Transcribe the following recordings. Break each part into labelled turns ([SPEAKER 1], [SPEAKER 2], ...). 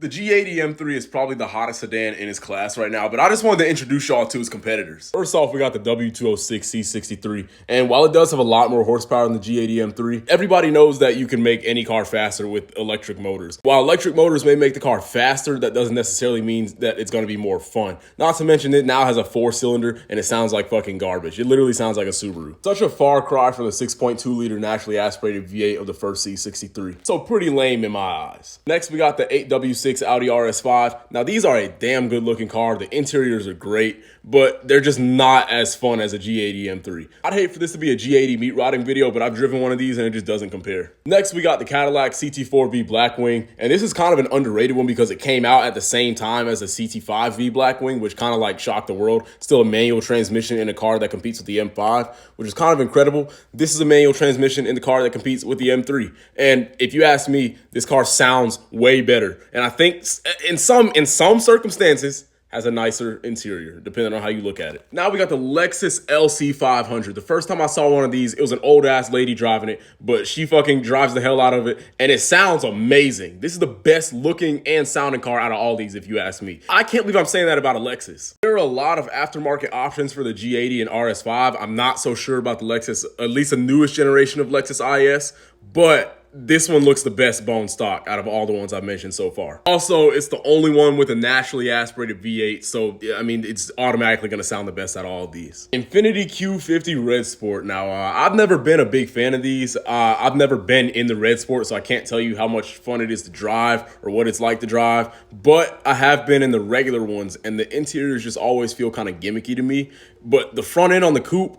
[SPEAKER 1] The G80 M3 is probably the hottest sedan in its class right now, but I just wanted to introduce y'all to its competitors. First off, we got the W206 C63, and while it does have a lot more horsepower than the G80 M3, everybody knows that you can make any car faster with electric motors. While electric motors may make the car faster, that doesn't necessarily mean that it's going to be more fun. Not to mention it now has a 4-cylinder, and it sounds like fucking garbage. It literally sounds like a Subaru. Such a far cry from the 6.2-liter naturally aspirated V8 of the first C63. So pretty lame in my eyes. Next, we got the 8W6 Audi RS5. Now these are a damn good looking car. The interiors are great, but they're just not as fun as a G80 M3. I'd hate for this to be a G80 meat rodding video, but I've driven one of these and it just doesn't compare. Next, we got the Cadillac CT4V Blackwing, and this is kind of an underrated one because it came out at the same time as the CT5V Blackwing, which kind of like shocked the world. Still a manual transmission in a car that competes with the M5, which is kind of incredible. This is a manual transmission in the car that competes with the M3. And if you ask me, this car sounds way better. And I think in some circumstances has a nicer interior, depending on how you look at it. Now we got the Lexus LC500. The first time I saw one of these, it was an old ass lady driving it, but she fucking drives the hell out of it, and it sounds amazing. This is the best looking and sounding car out of all these, if you ask me. I can't believe I'm saying that about a Lexus. There are a lot of aftermarket options for the G80 and RS5. I'm not so sure about the Lexus, at least the newest generation of Lexus IS, but this one looks the best bone stock out of all the ones I've mentioned so far. Also, it's the only one with a naturally aspirated V8, so I mean, it's automatically gonna sound the best out of all of these. Infiniti Q50 Red Sport. Now, I've never been a big fan of these. I've never been in the Red Sport, so I can't tell you how much fun it is to drive or what it's like to drive, but I have been in the regular ones, and the interiors just always feel kind of gimmicky to me, but the front end on the coupe,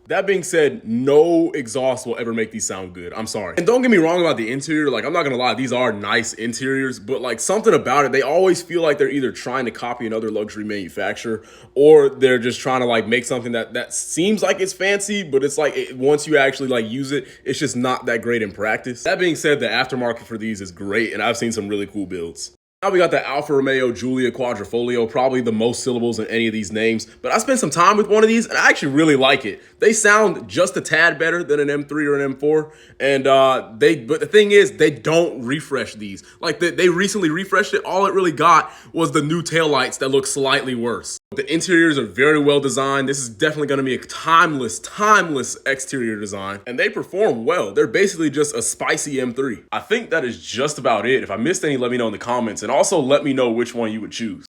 [SPEAKER 1] that being said, no exhaust will ever make these sound good. I'm sorry. And don't get me wrong about the interior. Like, I'm not gonna lie, these are nice interiors, but like something about it, they always feel like they're either trying to copy another luxury manufacturer or they're just trying to like make something that seems like it's fancy, but it's like once you actually like use it, it's just not that great in practice. That being said, the aftermarket for these is great, and I've seen some really cool builds. Now we got the Alfa Romeo Giulia Quadrifoglio, probably the most syllables in any of these names, but I spent some time with one of these and I actually really like it. They sound just a tad better than an M3 or an M4, and but the thing is, they don't refresh these. Like they recently refreshed it. All it really got was the new taillights that look slightly worse. The interiors are very well designed. This is definitely going to be a timeless exterior design, and they perform well. They're basically just a spicy M3. I think that is just about it. If I missed any, let me know in the comments, and also let me know which one you would choose.